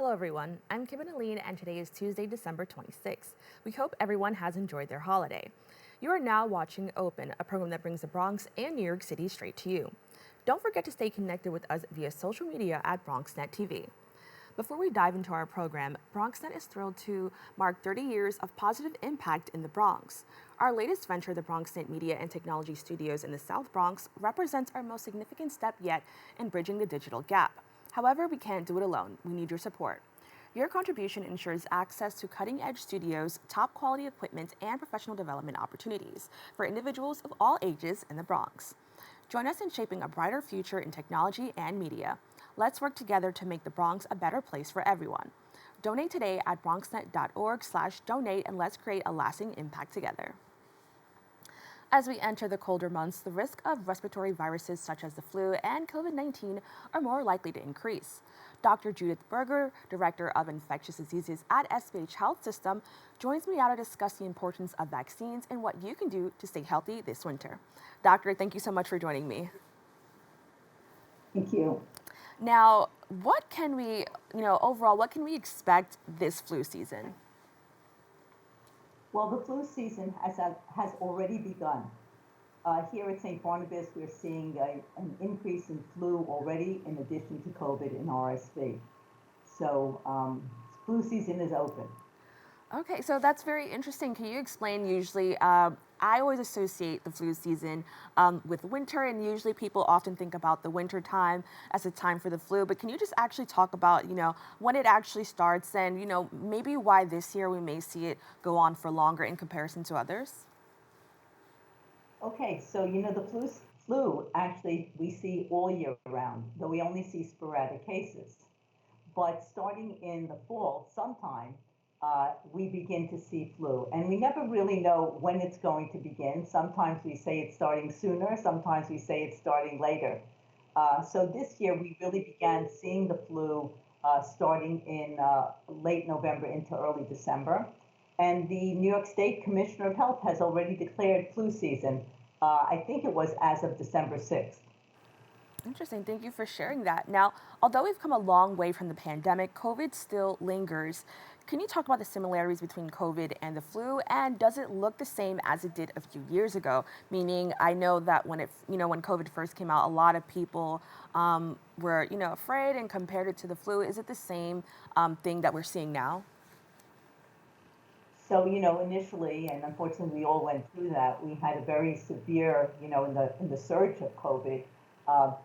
Hello everyone, I'm Kibin Alleyne and today is Tuesday, December 26th. We hope everyone has enjoyed their holiday. You are now watching Open, a program that brings the Bronx and New York City straight to you. Don't forget to stay connected with us via social media at BronxNet TV. Before we dive into our program, BronxNet is thrilled to mark 30 years of positive impact in the Bronx. Our latest venture, the BronxNet Media and Technology Studios in the South Bronx, represents our most significant step yet in bridging the digital gap. However, we can't do it alone. We need your support. Your contribution ensures access to cutting-edge studios, top-quality equipment, and professional development opportunities for individuals of all ages in the Bronx. Join us in shaping a brighter future in technology and media. Let's work together to make the Bronx a better place for everyone. Donate today at bronxnet.org/donate and let's create a lasting impact together. As we enter the colder months, the risk of respiratory viruses such as the flu and COVID-19 are more likely to increase. Dr. Judith Berger, Director of Infectious Diseases at SBH Health System, joins me now to discuss the importance of vaccines and what you can do to stay healthy this winter. Doctor, thank you so much for joining me. Thank you. Now, what can we, overall, what can we expect this flu season? Well, the flu season has already begun. Here at St. Barnabas, we're seeing an increase in flu already in addition to COVID and RSV. So flu season is open. Okay, so that's very interesting. Can you explain usually, I always associate the flu season with winter, and usually people often think about the winter time as a time for the flu, but can you just actually talk about, when it actually starts and, maybe why this year we may see it go on for longer in comparison to others? Okay, so the flu actually we see all year round, though we only see sporadic cases. But starting in the fall, sometime, we begin to see flu. And we never really know when it's going to begin. Sometimes we say it's starting sooner, sometimes we say it's starting later. So this year we really began seeing the flu starting in late November into early December. And the New York State Commissioner of Health has already declared flu season. I think it was as of December 6th. Interesting. Thank you for sharing that. Now, although we've come a long way from the pandemic, COVID still lingers. Can you talk about the similarities between COVID and the flu, and does it look the same as it did a few years ago? Meaning, I know that when when COVID first came out, a lot of people were, afraid and compared it to the flu. Is it the same thing that we're seeing now? So, initially, and unfortunately we all went through that, we had a very severe, in the surge of COVID,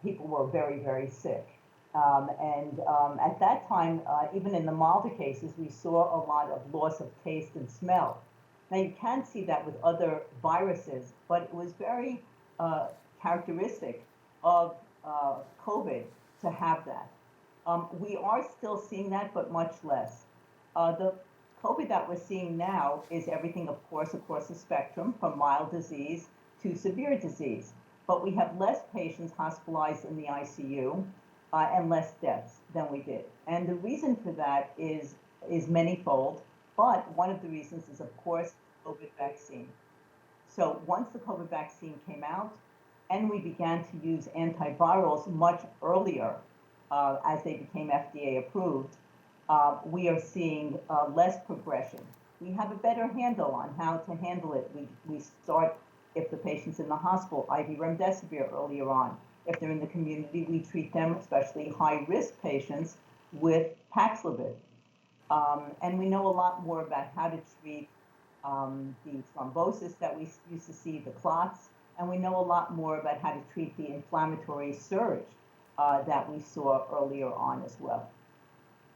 people were very, very sick. At that time, even in the milder cases, we saw a lot of loss of taste and smell. Now, you can see that with other viruses, but it was very characteristic of COVID to have that. We are still seeing that, but much less. The COVID that we're seeing now is everything, of course, across the spectrum, from mild disease to severe disease. But we have less patients hospitalized in the ICU and less deaths than we did. And the reason for that is manyfold, but one of the reasons is, of course, COVID vaccine. So once the COVID vaccine came out and we began to use antivirals much earlier as they became FDA approved, we are seeing less progression. We have a better handle on how to handle it. We start, if the patient's in the hospital, IV remdesivir earlier on. If they're in the community, we treat them, especially high-risk patients, with Paxlovid. And we know a lot more about how to treat the thrombosis that we used to see, the clots, and we know a lot more about how to treat the inflammatory surge that we saw earlier on as well.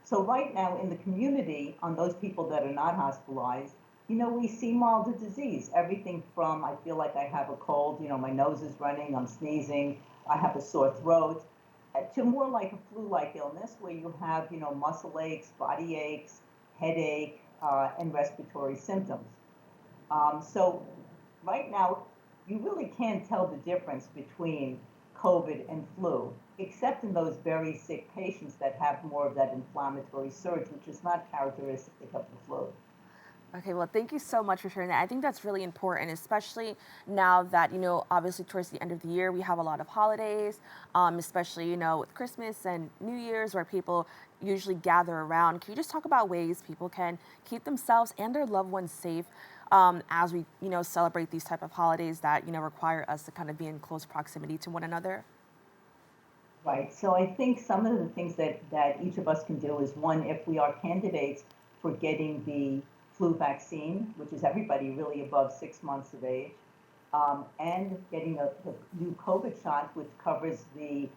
So right now in the community, on those people that are not hospitalized, we see milder disease. Everything from, I feel like I have a cold, my nose is running, I'm sneezing, I have a sore throat, to more like a flu-like illness where you have, muscle aches, body aches, headache, and respiratory symptoms. So right now, you really can't tell the difference between COVID and flu, except in those very sick patients that have more of that inflammatory surge, which is not characteristic of the flu. Okay, well, thank you so much for sharing that. I think that's really important, especially now that, obviously towards the end of the year, we have a lot of holidays, especially, with Christmas and New Year's where people usually gather around. Can you just talk about ways people can keep themselves and their loved ones safe as we, celebrate these type of holidays that, require us to kind of be in close proximity to one another? Right. So I think some of the things that each of us can do is one, if we are candidates for getting the flu vaccine, which is everybody really above 6 months of age, and getting the new COVID shot, which covers the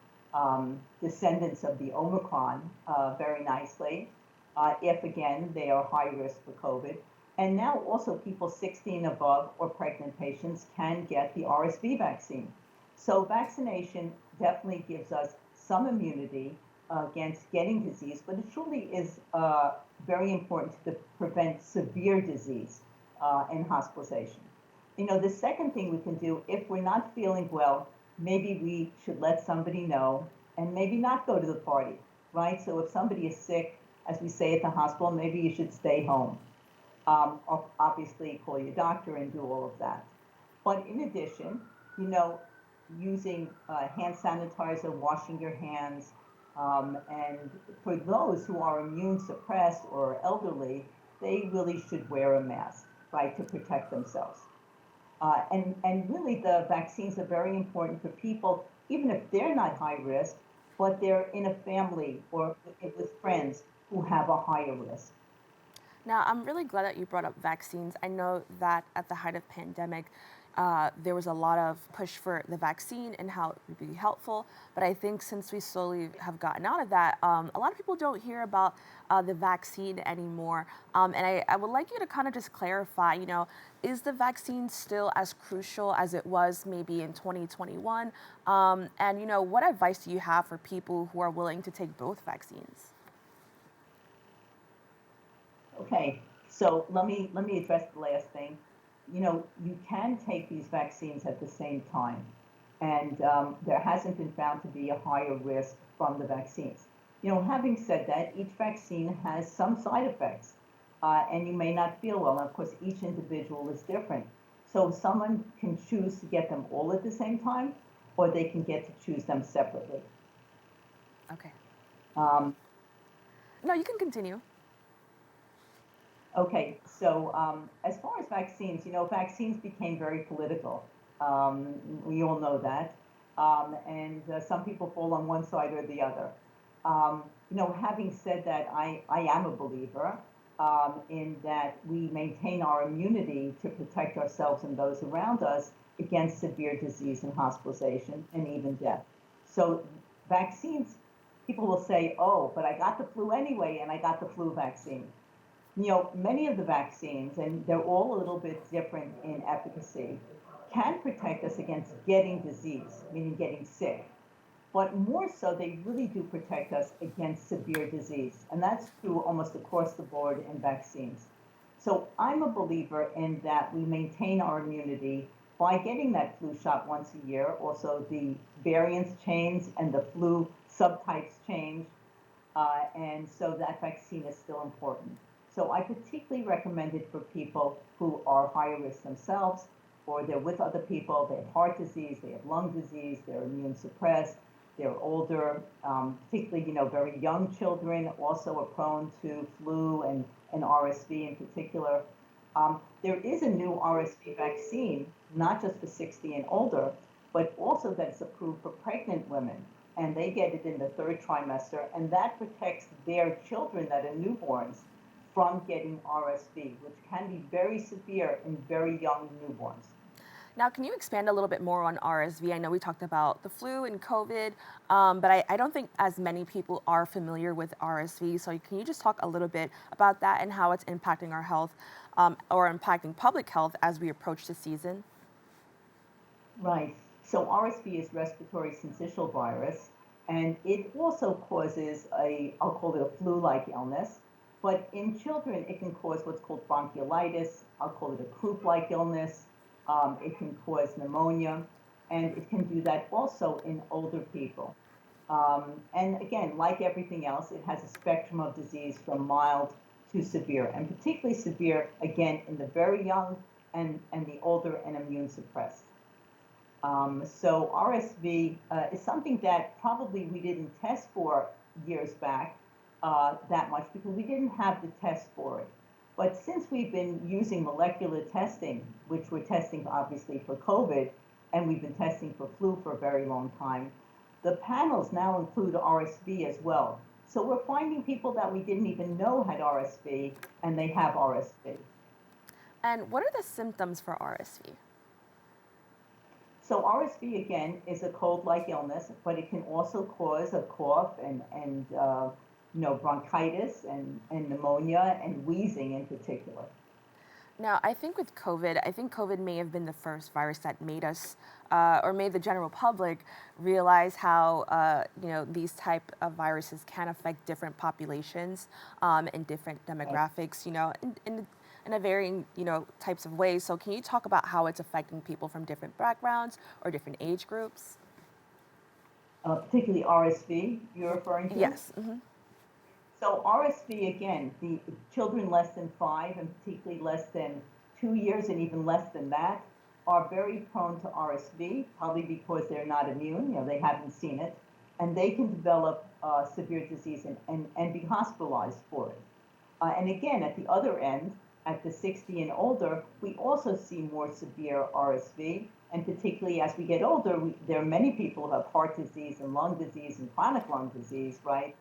descendants of the Omicron very nicely, if again they are high risk for COVID. And now also people 60 and above or pregnant patients can get the RSV vaccine. So vaccination definitely gives us some immunity against getting disease, but it truly is very important to prevent severe disease and hospitalization. The second thing we can do if we're not feeling well, maybe we should let somebody know and maybe not go to the party, right? So if somebody is sick, as we say at the hospital, maybe you should stay home. Obviously, call your doctor and do all of that. But in addition, you know, using hand sanitizer, washing your hands, and for those who are immune suppressed or elderly, they really should wear a mask, right, to protect themselves. And really, the vaccines are very important for people, even if they're not high risk, but they're in a family or with friends who have a higher risk. Now, I'm really glad that you brought up vaccines. I know that at the height of pandemic, there was a lot of push for the vaccine and how it would be helpful. But I think since we slowly have gotten out of that, a lot of people don't hear about the vaccine anymore. And I would like you to kind of just clarify, is the vaccine still as crucial as it was maybe in 2021? And, what advice do you have for people who are willing to take both vaccines? Okay, so let me address the last thing. You can take these vaccines at the same time, and there hasn't been found to be a higher risk from the vaccines. Having said that, each vaccine has some side effects, and you may not feel well. And of course, each individual is different. So someone can choose to get them all at the same time, or they can get to choose them separately. Okay. Um, No, you can continue. Okay, so as far as vaccines, vaccines became very political. We all know that. And some people fall on one side or the other. Having said that, I am a believer in that we maintain our immunity to protect ourselves and those around us against severe disease and hospitalization and even death. So vaccines, people will say, oh, but I got the flu anyway, and I got the flu vaccine. Many of the vaccines, and they're all a little bit different in efficacy, can protect us against getting disease, meaning getting sick. But more so, they really do protect us against severe disease. And that's true almost across the board in vaccines. So I'm a believer in that we maintain our immunity by getting that flu shot once a year. Also, the variants change and the flu subtypes change. And so that vaccine is still important. So I particularly recommend it for people who are higher risk themselves, or they're with other people, they have heart disease, they have lung disease, they're immune suppressed, they're older, particularly, very young children also are prone to flu and RSV in particular. There is a new RSV vaccine, not just for 60 and older, but also that's approved for pregnant women. And they get it in the third trimester, and that protects their children that are newborns from getting RSV, which can be very severe in very young newborns. Now, can you expand a little bit more on RSV? I know we talked about the flu and COVID, but I don't think as many people are familiar with RSV. So, can you just talk a little bit about that and how it's impacting our health or impacting public health as we approach the season? Right. So RSV is respiratory syncytial virus, and it also causes I'll call it a flu-like illness. But in children, it can cause what's called bronchiolitis. I'll call it a croup-like illness. It can cause pneumonia, and it can do that also in older people. And again, like everything else, it has a spectrum of disease from mild to severe, and particularly severe, again, in the very young and the older and immune suppressed. So RSV is something that probably we didn't test for years back that much because we didn't have the test for it. But since we've been using molecular testing, which we're testing obviously for COVID, and we've been testing for flu for a very long time, the panels now include RSV as well. So we're finding people that we didn't even know had RSV, and they have RSV. And what are the symptoms for RSV? So RSV, again, is a cold-like illness, but it can also cause a cough and bronchitis and pneumonia and wheezing in particular. Now, I think with COVID, I think COVID may have been the first virus that made us, or made the general public realize how, these type of viruses can affect different populations and different demographics, in a varying, types of ways. So can you talk about how it's affecting people from different backgrounds or different age groups? Particularly RSV, you're referring to? Yes. Hmm. So RSV, again, the children less than 5 and particularly less than 2 years and even less than that are very prone to RSV, probably because they're not immune, they haven't seen it, and they can develop severe disease and be hospitalized for it. And again, at the other end, at the 60 and older, we also see more severe RSV, and particularly as we get older, there are many people who have heart disease and lung disease and chronic lung disease, right?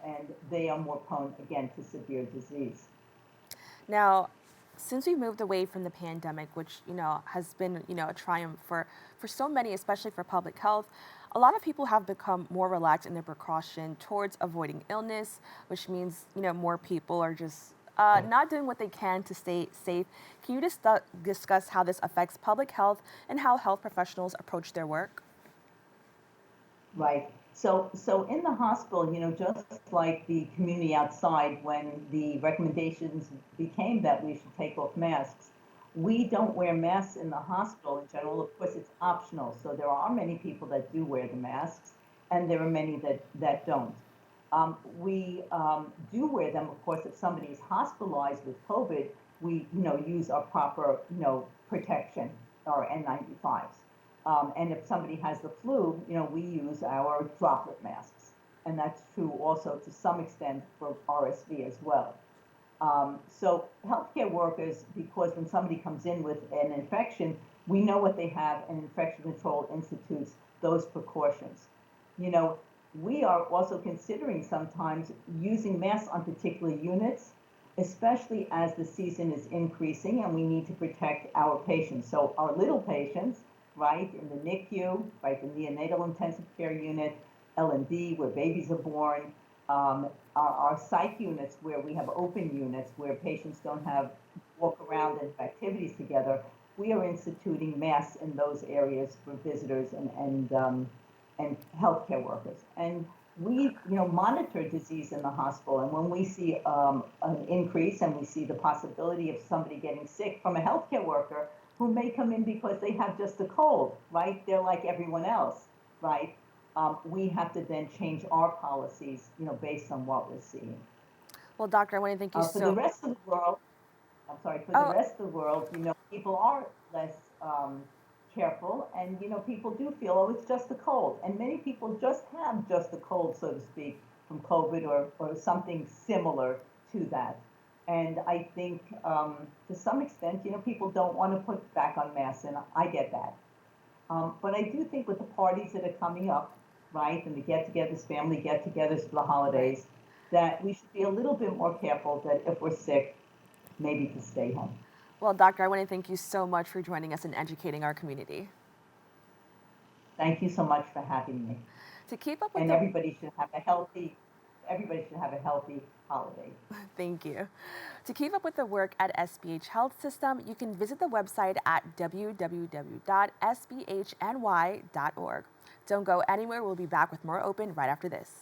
And they are more prone, again, to severe disease. Now, since we moved away from the pandemic, which has been a triumph for so many, especially for public health, a lot of people have become more relaxed in their precaution towards avoiding illness, which means more people are just not doing what they can to stay safe. Can you just discuss how this affects public health and how health professionals approach their work? Right. So in the hospital, just like the community outside, when the recommendations became that we should take off masks, we don't wear masks in the hospital in general. Of course, it's optional. So there are many people that do wear the masks, and there are many that don't. We do wear them, of course, if somebody is hospitalized with COVID, we use our proper protection, our N95s. And if somebody has the flu, we use our droplet masks. And that's true also to some extent for RSV as well. So healthcare workers, because when somebody comes in with an infection, we know what they have, and infection control institutes those precautions. We are also considering sometimes using masks on particular units, especially as the season is increasing and we need to protect our patients. So our little patients, right, in the NICU, right, the neonatal intensive care unit, L&D, where babies are born, our psych units where we have open units where patients don't have walk around and have activities together, we are instituting masks in those areas for visitors and healthcare workers. And we monitor disease in the hospital, and when we see an increase and we see the possibility of somebody getting sick from a healthcare worker who may come in because they have just a cold, right? They're like everyone else, right? We have to then change our policies, based on what we're seeing. Well, doctor, I want to thank you For the rest of the world, for the rest of the world, people are less careful, and people do feel, oh, it's just a cold, and many people just have just a cold, so to speak, from COVID or something similar to that. And I think to some extent, people don't want to put back on masks, and I get that. But I do think with the parties that are coming up, right, and the get-togethers, family get-togethers for the holidays, that we should be a little bit more careful that if we're sick, maybe to stay home. Well, doctor, I want to thank you so much for joining us and educating our community. Thank you so much for having me. To keep up with And everybody should have a healthy holiday. Thank you. To keep up with the work at SBH Health System, you can visit the website at www.sbhny.org. Don't go anywhere. We'll be back with more Open right after this.